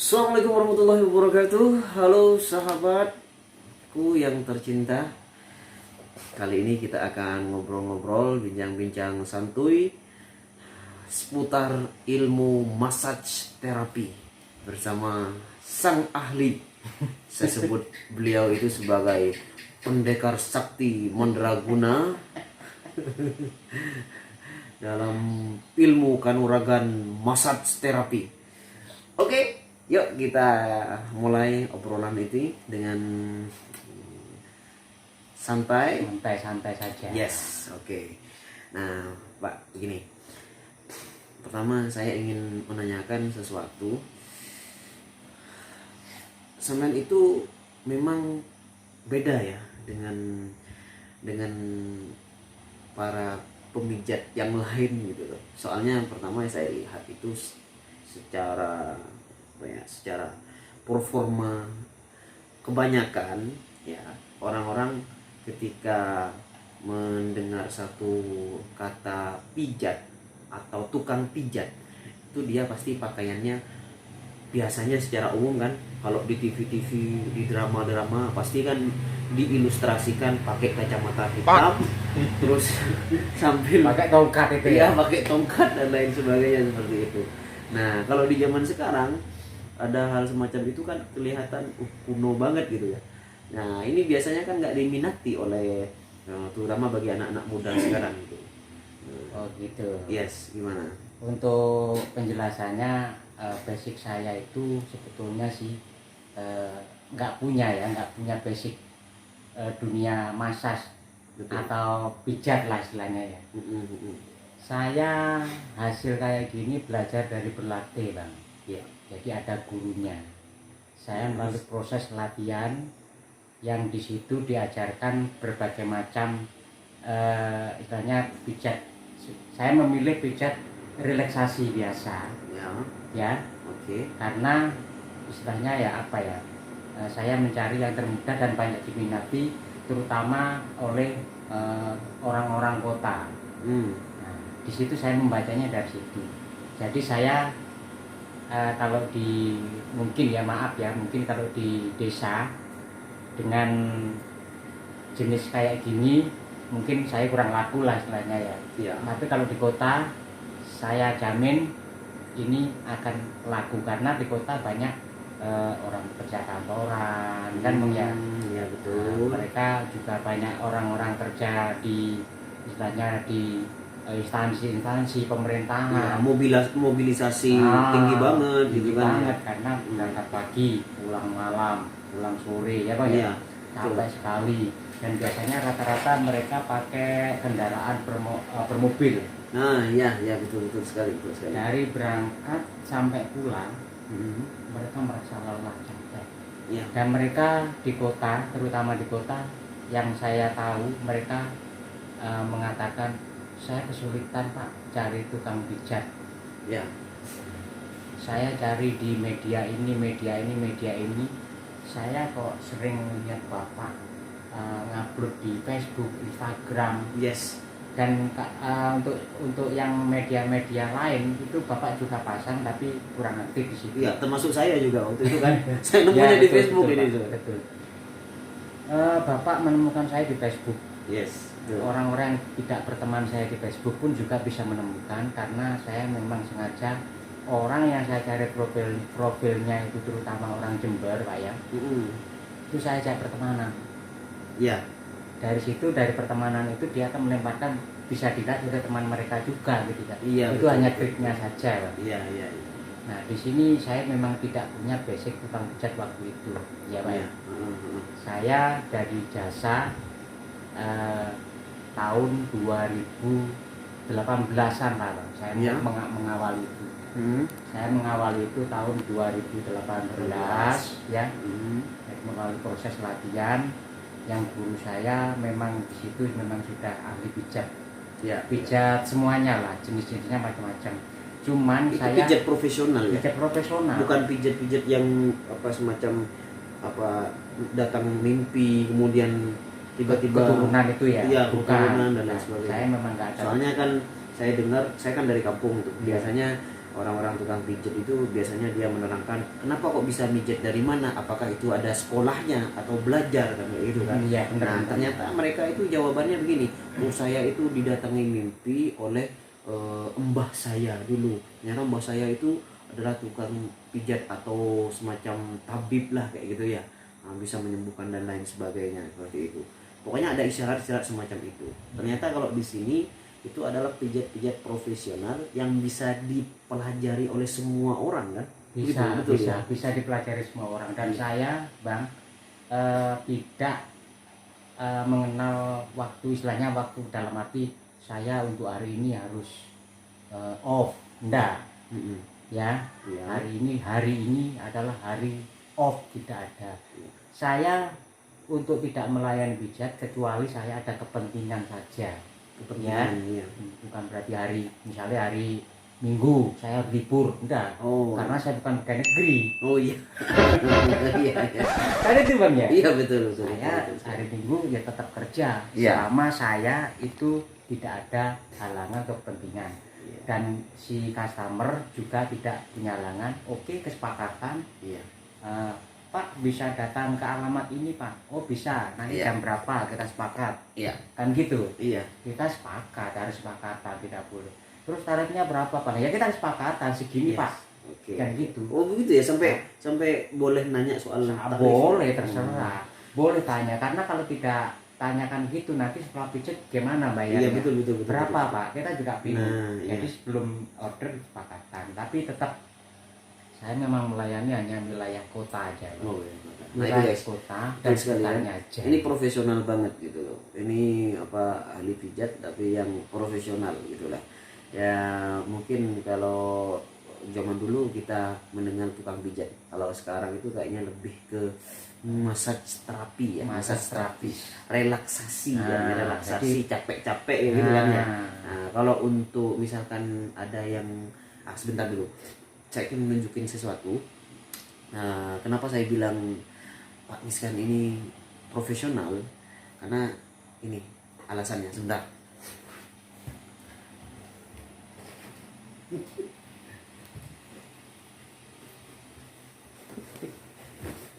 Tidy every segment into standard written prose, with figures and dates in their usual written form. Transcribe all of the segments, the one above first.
Assalamualaikum warahmatullahi wabarakatuh. Halo sahabatku yang tercinta. Kali ini kita akan ngobrol-ngobrol, bincang-bincang santuy seputar ilmu massage terapi bersama sang ahli. Saya sebut beliau itu sebagai pendekar sakti mandraguna dalam ilmu kanuragan massage terapi. Oke, yuk kita mulai obrolan itu dengan santai. Santai-santai saja. Yes, oke. Nah, Pak, begini. Pertama saya ingin menanyakan sesuatu. Semen itu memang beda ya dengan para pemijat yang lain gitu loh. Soalnya pertama saya lihat itu secara performa kebanyakan ya orang-orang ketika mendengar satu kata pijat atau tukang pijat itu dia pasti pakaiannya biasanya secara umum kan, kalau di TV-TV, di drama-drama pasti kan diilustrasikan pakai kacamata hitam terus sambil Pakai tongkat itu ya ya. pakai tongkat dan lain sebagainya seperti itu. Nah, kalau di zaman sekarang ada hal semacam itu kan kelihatan kuno banget gitu ya. Nah, ini biasanya kan nggak diminati oleh terutama bagi anak-anak muda sekarang gitu. Oh gitu. Yes, gimana? Untuk penjelasannya, basic saya itu sebetulnya sih nggak punya basic dunia massage. Betul. Atau pijat lah istilahnya ya. Saya hasil kayak gini belajar dari berlatih, Bang. Ya. Jadi ada gurunya. Saya melalui proses latihan yang di situ diajarkan berbagai macam istilahnya pijat. Saya memilih pijat relaksasi biasa, ya. Oke. Karena istilahnya ya apa ya? Saya mencari yang termudah dan banyak diminati, terutama oleh orang-orang kota. Nah, di situ saya membacanya dari situ. Jadi saya kalau mungkin ya maaf ya, mungkin kalau di desa dengan jenis kayak gini mungkin saya kurang laku lah istilahnya ya. Iya. Tapi kalau di kota saya jamin ini akan laku karena di kota banyak orang kerja kantoran kan ya. Ya betul. Mereka juga banyak orang-orang kerja di istilahnya di instansi pemerintahan. Ya, mobilisasi tinggi banget gitu kan. Banget karena berangkat pagi, pulang malam, pulang sore ya Bang Iya, ya. Capek sekali. Dan biasanya rata-rata mereka pakai kendaraan bermobil. Nah, ya betul sekali. Dari berangkat sampai pulang, mereka merasa lelah capek. Ya. Dan mereka di kota, terutama di kota, yang saya tahu mereka mengatakan saya kesulitan Pak cari tukang pijat. Ya. Saya cari di media ini. Saya kok sering lihat Bapak ngupload di Facebook, Instagram. Yes. Dan untuk yang media-media lain itu Bapak juga pasang tapi kurang aktif di situ. Ya, termasuk saya juga waktu itu kan. Saya nemunya di Facebook betul, ini. Betul. Bapak menemukan saya di Facebook. Yes. Orang-orang yang tidak berteman saya di Facebook pun juga bisa menemukan karena saya memang sengaja orang yang saya cari profilnya itu terutama orang Jember Pak ya. Itu saya ajak pertemanan. Ya. Dari situ, dari pertemanan itu dia akan melemparkan bisa dilihat oleh teman mereka juga gitu kan. Iya, itu betul, hanya betul. triknya saja Pak. Iya. Nah di sini saya memang tidak punya basic tukang pijat waktu itu ya Pak ya. Saya dari jasa tahun 2018an lah Pak. Saya mengawali itu. Saya mengawali itu tahun 2018 ya. Saya melalui proses latihan yang guru saya memang di situ memang sudah ahli pijat. Ya. Pijat semuanya lah, jenis-jenisnya macam-macam. Cuman itu saya pijat profesional ya. pijat profesional. Bukan pijat yang semacam datang mimpi kemudian tiba-tiba keturunan itu ya. Iya, Bukan. keturunan dan lain sebagainya. Saya memang nggak ada. Soalnya kan saya dengar, saya kan dari kampung tuh. Biasanya orang-orang tukang pijat itu biasanya dia menerangkan kenapa kok bisa mijet dari mana, apakah itu ada sekolahnya atau belajar kan kayak gitu kan. Iya, benar. Nah ternyata mereka itu jawabannya begini, saya itu didatangi mimpi oleh mbah saya dulu. Ternyata mbah saya itu adalah tukang pijat atau semacam tabib lah kayak gitu ya, bisa menyembuhkan dan lain sebagainya seperti itu. Pokoknya ada isyarat-isyarat semacam itu. Ternyata kalau di sini itu adalah pijat-pijat profesional yang bisa dipelajari oleh semua orang kan? Bisa, betul, bisa, ya? bisa dipelajari semua orang. Dan saya, Bang, tidak mengenal waktu, istilahnya waktu dalam arti saya untuk hari ini harus off, enggak. Ya, hari ini adalah hari off, tidak ada. Saya untuk tidak melayani pijat kecuali saya ada kepentingan saja. Ya, bukan berarti hari, misalnya hari Minggu saya libur, enggak. Karena saya bukan pegawai negeri. Iya. Iya. Kan itu Bang ya? Iya betul. Saya hari Minggu ya tetap kerja. Iya. Selama saya itu tidak ada halangan kepentingan. Dan si customer juga tidak punya halangan. Oke, kesepakatan. Iya. Pak bisa datang ke alamat ini Pak. Oh bisa, nanti jam berapa kita sepakat. Iya. Kan gitu. Iya. Kita sepakat, harus sepakatan, tidak boleh. Terus tarifnya berapa Pak? Ya kita sepakatan segini Pak. Oke. Kan gitu. Oh begitu ya, sampai boleh nanya soal tarif. Boleh, terserah. Boleh tanya, karena kalau tidak tanyakan gitu nanti setelah pijat gimana bayarnya. Iya betul. Berapa Pak? Kita juga bingung. Nah, jadi sebelum order sepakatan, tapi tetap saya memang melayani hanya wilayah kota aja. Oh iya. Nah itu Wilayah guys, kota dan sekitarnya aja. ini profesional banget gitu loh. Ini ahli pijat tapi yang profesional gitu lah. Ya mungkin kalau zaman dulu kita mendengar tukang pijat, kalau sekarang itu kayaknya lebih ke massage terapi ya, massage terapi, relaksasi ya, relaksasi capek-capek ya gitu kan ya. Nah, kalau untuk misalkan ada yang sebentar dulu, saya ingin menunjukin sesuatu. Nah, kenapa saya bilang Pak Miskan ini profesional? Karena ini alasannya, sebentar.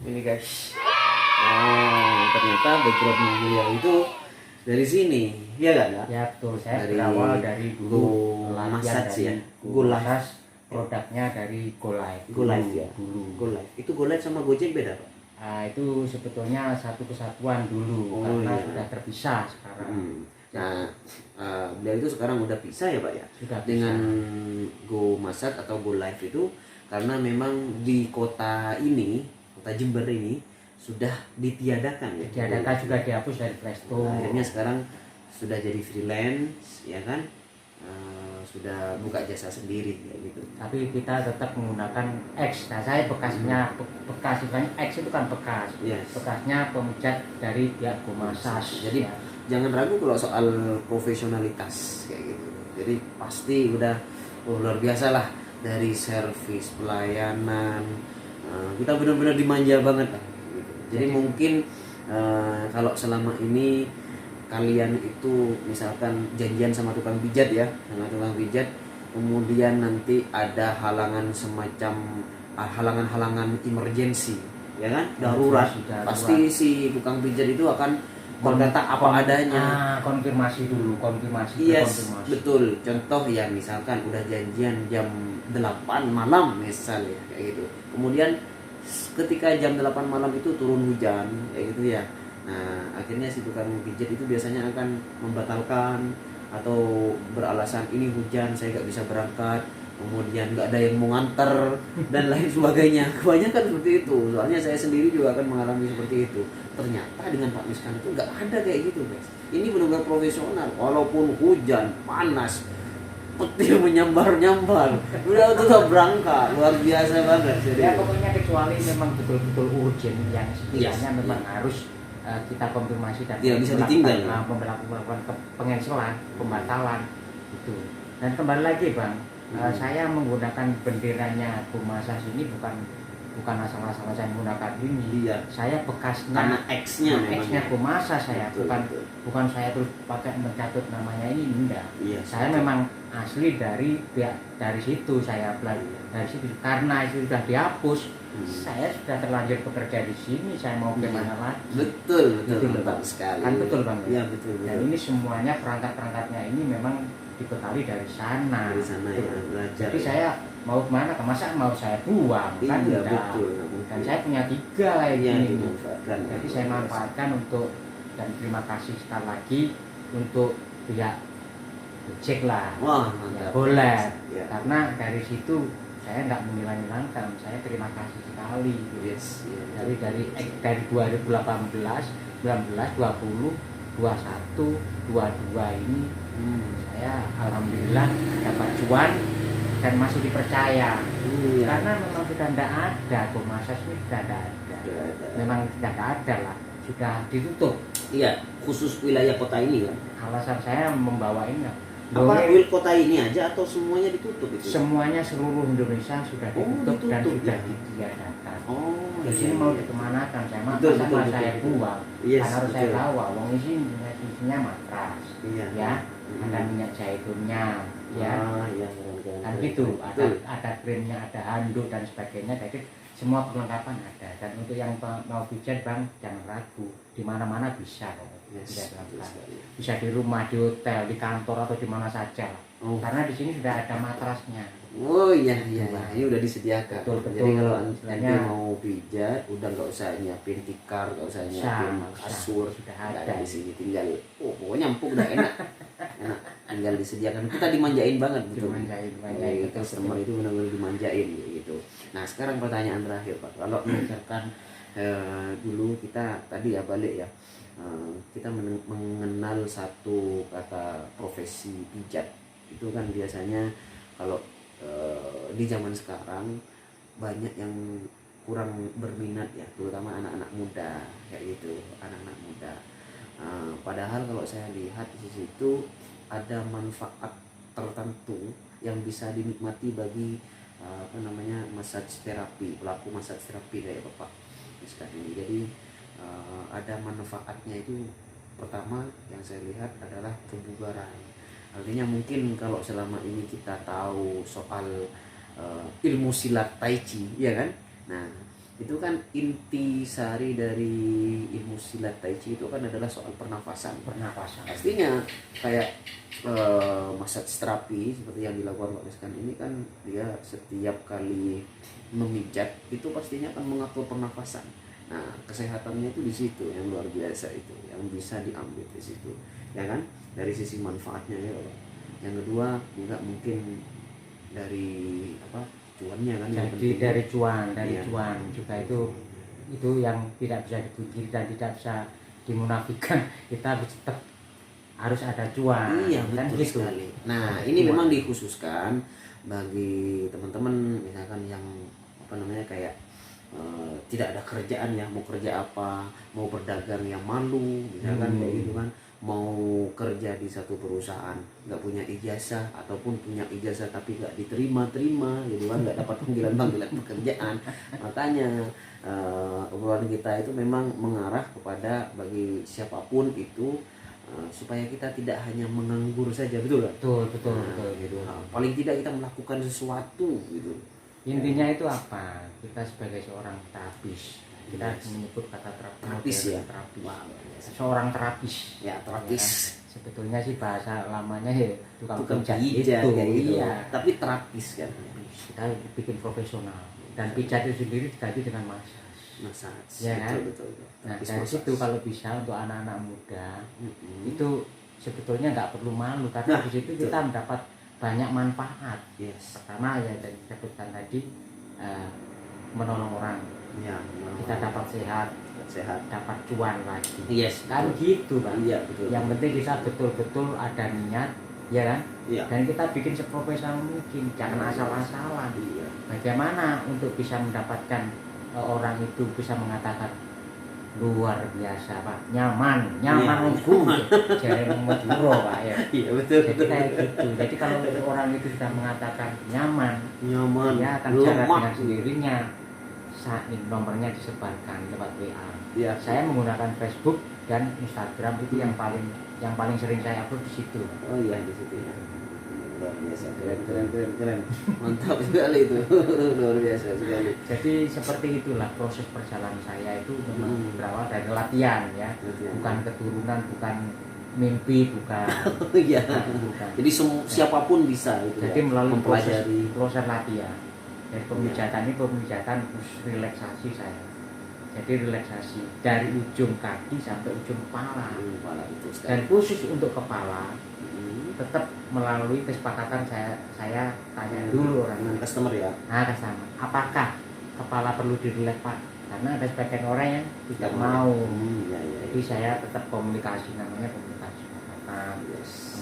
Ini guys. Ternyata background beliau itu dari sini, ya kan ya? Ya betul, saya Dari berawal dari dulu massage ya. Go Life, produknya dari Go Life. Go Life ya. Dulu. Go Life. Itu Go Life sama Gojek beda, Pak? Itu sebetulnya satu kesatuan dulu, karena sudah terpisah sekarang. Nah, beliau itu sekarang udah pisah ya Pak ya? Sudah dengan Go Massage atau Go Life itu, karena memang di kota ini, kota Jember ini sudah ditiadakan ya. Ditiadakan, juga dihapus dari Play Store. Akhirnya sekarang sudah jadi freelance ya kan, sudah buka jasa sendiri kayak gitu. Tapi kita tetap menggunakan X. Nah saya bekasnya, bekas istilahnya X itu kan bekas. Yes. Bekasnya pemijat dari pihak Go Massage. Jadi jangan ragu kalau soal profesionalitas kayak gitu. Jadi pasti udah luar biasa lah, dari servis, pelayanan, kita benar-benar dimanja banget lah gitu. Jadi mungkin kalau selama ini kalian itu misalkan janjian sama tukang pijat ya, sama tukang pijat, kemudian nanti ada halangan semacam halangan emergency ya kan, darurat, pasti si tukang pijat itu akan berkata apa adanya. Konfirmasi dulu, konfirmasi. Yes, betul. Contoh ya, misalkan udah janjian jam 8 malam misalnya kayak gitu. Kemudian ketika jam 8 malam itu turun hujan kayak gitu ya. Nah, akhirnya si tukang pijat itu biasanya akan membatalkan atau beralasan ini hujan saya nggak bisa berangkat, kemudian nggak ada yang mau nganter dan lain sebagainya. Kebanyakan seperti itu. Soalnya saya sendiri juga akan mengalami seperti itu. Ternyata dengan Pak Miskan itu nggak ada kayak gitu guys. Ini benar-benar profesional. Walaupun hujan, panas, petir menyambar-nyambar, udah tetap berangkat. Luar biasa banget. Ya pokoknya kecuali memang betul-betul urgent yang sekiranya memang harus kita konfirmasi dan tidak bisa ditinggal. Melakukan pengencelan, pembatalan itu. Dan kembali lagi Bang, saya menggunakan benderanya Go Massage ini bukan bukan asal-asalan saya menggunakan ini. Iya. Saya bekasnya, Karena X-nya memang. X-nya Komasa saya, Betul, bukan betul. bukan saya terus pakai mencatut namanya ini, enggak. Iya. Saya memang asli dari situ saya belajar dari situ, karena itu sudah dihapus. Saya sudah terlanjur bekerja di sini, saya mau kemana lagi? Betul, Betul, betul, Bang. sekali. Kan betul, Bang. Iya, betul. Dan ini semuanya perangkat-perangkatnya ini memang dibekali dari sana. Dari sana ya, belajar. Jadi saya mau kemana, masa mau saya buang? Kan Iya, enggak. betul. Dan saya punya 3 kayak Iya, gini. dimanfaatkan. Jadi saya manfaatkan untuk, dan terima kasih sekali lagi untuk pihak Gojek lah. Wah, Ya, mantap. boleh. Ya. Karena dari situ saya nggak menghilangkan, saya terima kasih sekali. Yes, ya. Dari 2018, 19, 20, 21, 22 ini saya alhamdulillah dapat cuan dan masih dipercaya. Iya. Karena memang sudah tidak ada, Komasa sudah tidak ada. Memang sudah tidak ada lah, sudah ditutup. Iya, khusus wilayah kota ini kan. Alasan saya membawa ini, Apa kota ini aja atau semuanya ditutup itu? semuanya seluruh Indonesia sudah ditutup, dan ditutup, sudah ya. ditiadakan. Oh, Di sini mau dikemanakan, saya Betul, masa betul, saya betul. buang. Yes, Kan harus saya betul. bawa. Wong isinya matras, Iya. ya, ada minyak zaitunnya, ya, Ah, iya, kan gitu. Ada krimnya, ada handuk dan sebagainya. Jadi semua perlengkapan ada. Dan untuk yang mau pijat, Bang, jangan ragu. Di mana-mana bisa kok. Yes, Bisa betul dilakukan. sekali. Bisa di rumah, di hotel, di kantor, atau di mana saja. Oh. Karena di sini sudah ada matrasnya. Oh iya, iya, ini udah disediakan. Betul, betul. Jadi kalau nanti Istilahnya- mau pijat, udah nggak usah nyiapin tikar, nggak usah nyiapin kasur, sudah nggak ada di sini. Tinggal, pokoknya empuk udah enak, enak. Tinggal disediakan. Kita dimanjain banget gitu. Dimanjain, betul, Customer itu benar-benar dimanjain gitu. Nah sekarang pertanyaan terakhir Pak, kalau misalkan dulu kita tadi ya balik ya, kita mengenal satu kata profesi pijat itu kan biasanya kalau di zaman sekarang banyak yang kurang berminat ya, terutama anak-anak muda kayak gitu, anak-anak muda. Padahal kalau saya lihat di situ ada manfaat tertentu yang bisa dinikmati bagi massage terapi, pelaku massage terapi kayak Bapak sekarang ini. Jadi ada manfaatnya itu. Pertama yang saya lihat adalah kebugaran. Artinya mungkin kalau selama ini kita tahu soal ilmu silat tai chi, ya kan? Nah, itu kan inti sari dari ilmu silat tai chi itu kan adalah soal pernafasan. Pastinya kayak massage terapi seperti yang dilakukan Pak Miskan ini kan, dia setiap kali memijat itu pastinya akan mengatur pernafasan. Nah, kesehatannya itu di situ yang luar biasa, itu yang bisa diambil di situ, ya kan? Dari sisi manfaatnya ya Pak. Yang kedua juga mungkin dari cuannya kan. Jadi dari cuan Iya. cuan juga itu yang tidak bisa dipungkiri dan tidak bisa dimunafikan. Kita tetap harus ada cuan. Iya, kan betul gitu. sekali. Nah, ini memang dikhususkan bagi teman-teman misalkan yang kayak tidak ada kerjaan ya, mau kerja apa, mau berdagang yang malu misalkan kayak gitu kan, mau kerja di satu perusahaan nggak punya ijazah ataupun punya ijazah tapi nggak diterima gitu kan, nggak dapat panggilan pekerjaan. Makanya obrolan kita itu memang mengarah kepada bagi siapapun itu supaya kita tidak hanya menganggur saja, betul kan? Betul. Gitu. Paling tidak kita melakukan sesuatu gitu. Intinya itu apa? Kita sebagai seorang terapis, kita menyebut kata Terapis ya? terapi. Wah, Seorang terapis. ya terapis. Ya kan? Sebetulnya sih bahasa lamanya ya tukang pijat pijat itu. kayak gitu. Iya. Tapi terapis kan. Kita bikin profesional, dan pijat itu sendiri diganti dengan massage. Ya kan? Betul. Nah, Terapis dari massage. situ kalau bisa untuk anak-anak muda itu sebetulnya nggak perlu malu, karena Nah, di situ betul. kita mendapat banyak manfaat. Yes. Pertama ya dari disebutkan tadi, menolong orang, Ya, kita dapat sehat, dapat cuan lagi. Yes. Kan gitu, Bang. Iya, betul. Yang penting kita betul-betul ada niat, ya kan? Iya. Dan kita bikin seprofesional mungkin, jangan asal-asalan. Iya. Bagaimana untuk bisa mendapatkan orang itu bisa mengatakan luar biasa Pak, nyaman nunggu, jadi Madura Pak ya. Iya, betul. Jadi kayak gitu. Jadi kalau orang itu sudah mengatakan nyaman, Nyaman. dia akan jalan dengan sendirinya. saat ini nomornya disebarkan lewat WA. Iya. Saya menggunakan Facebook dan Instagram, itu yang paling sering saya upload di situ. Oh iya, di situ ya. Luar biasa, keren. Mantap sekali itu. Luar biasa sekali. Jadi seperti itulah proses perjalanan saya itu memang berawal dari latihan ya. Bukan keturunan, bukan mimpi, bukan. Iya. Bukan. Jadi siapapun bisa itu. Jadi ya, melalui mempelajari proses latihan. Dari pemijatan ini pemijatan terus relaksasi saya. Jadi relaksasi dari ujung kaki sampai ujung kepala. Kepala itu Dan khusus untuk kepala tetap melalui kesepakatan saya tanya dulu orang dengan customer ya. Nah, customer, apakah kepala perlu dirileks Pak? Karena ada sebagian orang yang tidak mau. Ya. Jadi saya tetap komunikasi, namanya komunikasi kesepakatan.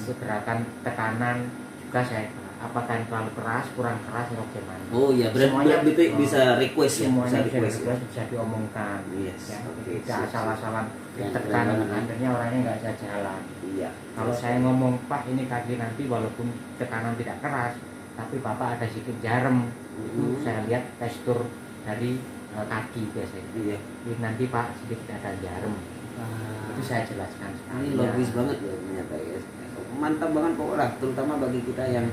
Untuk gerakan tekanan juga saya, apakah yang terlalu keras, kurang keras, atau bagaimana? Oh iya, berarti bisa request ya, semuanya bisa request. bisa diomongkan. Yes, Ya, oke. tidak asal-asalan Yang tekan, keren. akhirnya orangnya nggak bisa jalan. Iya. Kalau saya ngomong Pak ini kaki nanti walaupun tekanan tidak keras, tapi Bapak ada sedikit jarum, itu saya lihat tekstur dari kaki biasanya. Iya. Ini nanti Pak sedikit ada jarum. Itu saya jelaskan. Ini logis banget ya ternyata ya. Mantap banget pokoknya, terutama bagi kita yang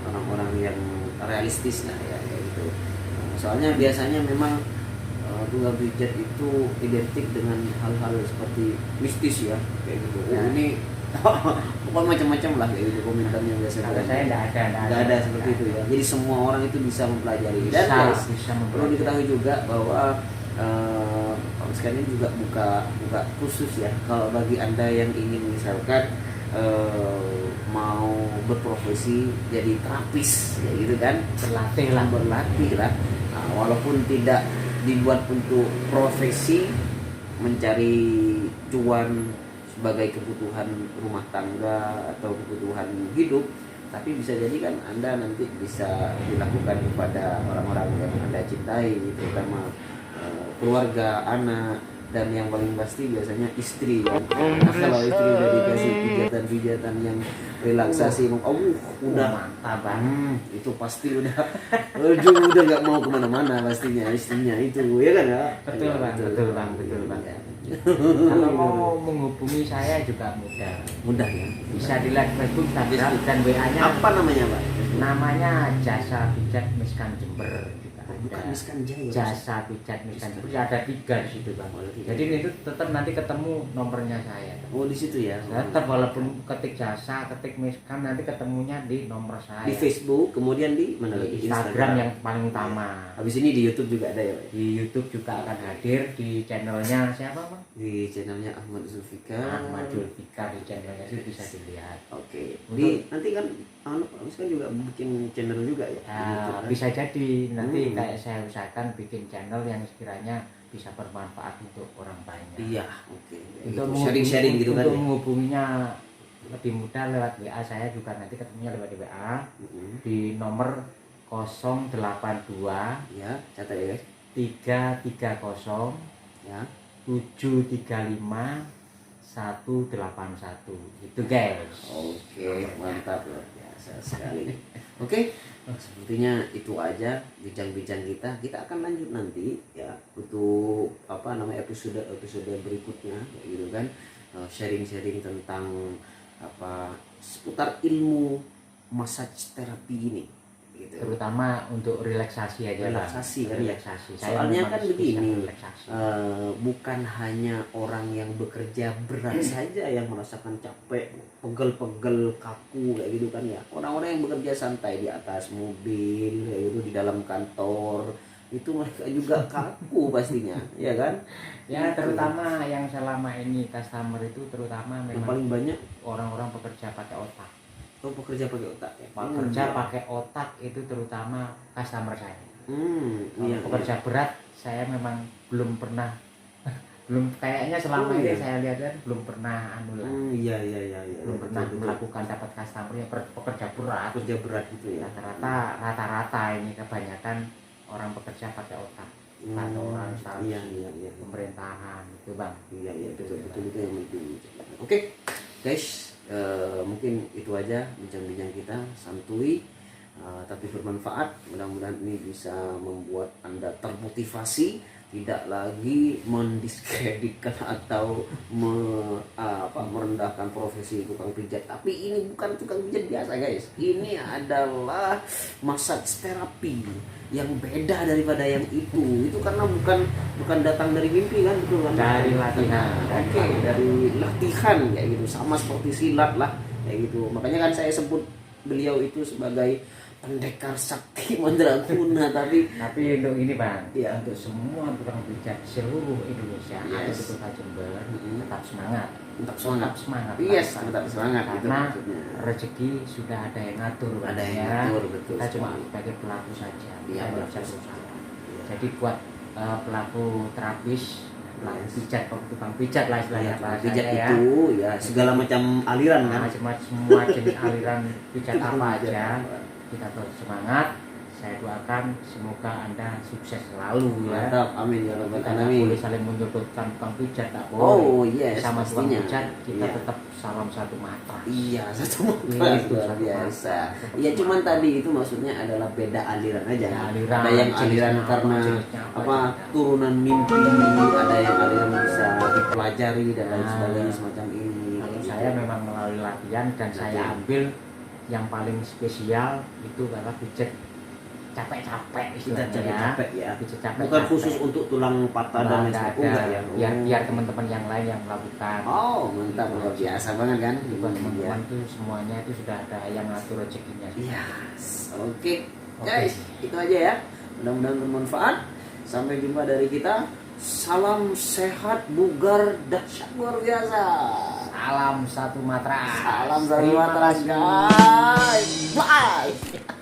orang-orang yang realistis lah ya kayak gitu. Soalnya biasanya memang tunggal pijat itu identik dengan hal-hal seperti mistis ya kayak gitu. Oh, ini pokoknya macam-macam lah kayak gitu komentarnya biasanya. Kalau saya nggak ada seperti itu ya. Jadi semua orang itu bisa mempelajari. Dan guys, perlu diketahui juga bahwa sekarang ini juga buka khusus ya kalau bagi Anda yang ingin misalkan mau berprofesi jadi terapis ya gitu kan, berlatih lah. Nah, walaupun tidak dibuat untuk profesi mencari cuan sebagai kebutuhan rumah tangga atau kebutuhan hidup, tapi bisa jadi kan Anda nanti bisa dilakukan kepada orang-orang yang Anda cintai, terutama keluarga, anak, dan yang paling pasti biasanya istri ya. Nah, kalau istri udah dikasih pijatan-pijatan yang relaksasi, udah mantap banget. Itu pasti udah nggak mau kemana-mana pastinya istrinya itu ya kan ya. Betul bang. Kalau mau menghubungi saya juga mudah ya. Bisa dilihat Facebook, Instagram, dan WA-nya. Apa namanya Pak? Namanya Jasa Pijat Miskan Jember. Bukan Miskan Jaya. Jasa Pijat Miskan Jember. Ada 3 di situ bang. Jadi itu tetap nanti ketemu nomornya saya. Oh di situ ya. Tetap walaupun ketik jasa, ketik miskan, nanti ketemunya di nomor saya. Di Facebook, kemudian di mana lagi? Instagram yang paling utama. Habis ini di YouTube juga ada ya Pak? Di YouTube juga akan hadir di channelnya siapa bang? Di channelnya Ahmad Zulfikar. Di channelnya itu bisa dilihat. Oke. Nanti kan kan juga bikin channel juga ya? Kan? Bisa jadi nanti kayak saya usahakan bikin channel yang sekiranya bisa bermanfaat untuk orang banyak. Iya, oke. Untuk sharing-sharing gitu kan. Untuk menghubunginya lebih mudah lewat WA, saya juga nanti ketemunya lewat WA di nomor 082 ya, catat ya guys. 330 ya 735 181 itu guys. Oke, mantap luar biasa sekali. Oke, sepertinya itu aja bincang-bincang kita. Kita akan lanjut nanti ya untuk episode berikutnya ya, gitu kan. Sharing-sharing tentang seputar ilmu massage terapi ini. Gitu. Terutama untuk relaksasi aja. Relaksasi kan ya. Saya soalnya kan begini, bukan hanya orang yang bekerja berat saja yang merasakan capek, pegel-pegel, kaku kayak gitu kan ya. Orang-orang yang bekerja santai di atas mobil kayak gitu, di dalam kantor, itu mereka juga kaku pastinya, ya kan? Ya, terutama yang selama ini customer itu terutama memang yang paling banyak orang-orang pekerja pakai otak. Oh, pekerja pakai otak ya? Pekerja pakai otak itu terutama customer saya. Iya, pekerja berat saya memang belum pernah kayaknya selama ini saya lihat belum pernah Iya. belum pernah melakukan dapat customer yang pekerja berat gitu ya. Rata-rata ini kebanyakan orang bekerja pakai otak. Atau orang pemerintahan itu bang. Iya betul itu yang penting. Oke guys, mungkin itu aja bincang-bincang kita santuy. tapi bermanfaat. Mudah-mudahan ini bisa membuat Anda termotivasi, tidak lagi mendiskreditkan atau merendahkan profesi tukang pijat. Tapi ini bukan tukang pijat biasa guys, ini adalah massage terapi yang beda daripada yang itu karena bukan datang dari mimpi kan, betul kan, dari latihan. Oke, dari latihan kayak gitu, sama seperti silat lah kayak gitu. Makanya kan saya sebut beliau itu sebagai pendekar sakti mandraguna. tapi untuk ini Bang, ya, untuk semua tukang pijat seluruh Indonesia atau di yes, Kota Jember tetap semangat, tetap semangat, yes, tetap semangat karena itu rezeki sudah ada yang ngatur, ada yang ya. ngatur, betul, Kita cuma sekali. sebagai pelaku saja, Iya, kita pelaku bisa saja. berusaha. Iya. Jadi buat pelaku terapis, pelaku Yes, pijat, tukang pijat lah istilahnya bahasanya pijat ya. itu ya segala macam aliran kan, Semua jenis aliran pijat apa aja, Pijat. kita bersemangat. Saya doakan semoga Anda sukses selalu ya. Mantap, amin ya rabbal Kita nggak alamin. boleh saling menyudutkan tukang pijat, tak boleh. Oh yes, Sama tukang pastinya. pijat kita Iya. tetap salam satu mata. Iya, satu Iya, mata itu luar satu biasa. mata. Iya, cuman tadi itu maksudnya adalah beda aliran aja. Ya, aliran, Ada yang aliran jenisnya karena jenisnya apa juga. turunan mimpi, ada yang aliran bisa dipelajari dan lain Nah, sebagainya semacam ini. Kalau Gitu. saya memang melalui latihan dan saya ambil yang paling spesial itu karena pijat capek-capek Kita istilahnya jadi ya. capek ya. Pijat capek. Bukan khusus untuk tulang patah dan lain Nggak sebagainya. ada. Enggak ya. Biar teman-teman yang lain yang melakukan. Oh, mantap, luar biasa banget kan. Buat Iya. teman-teman tuh semuanya itu sudah ada yang ngatur rezekinya. Yes. Oke. Guys, itu aja ya. Mudah-mudahan bermanfaat. Sampai jumpa dari kita. Salam sehat, bugar, dahsyat luar biasa. Salam satu matra. Salam dari Terima Mataram kasih. guys. Bye.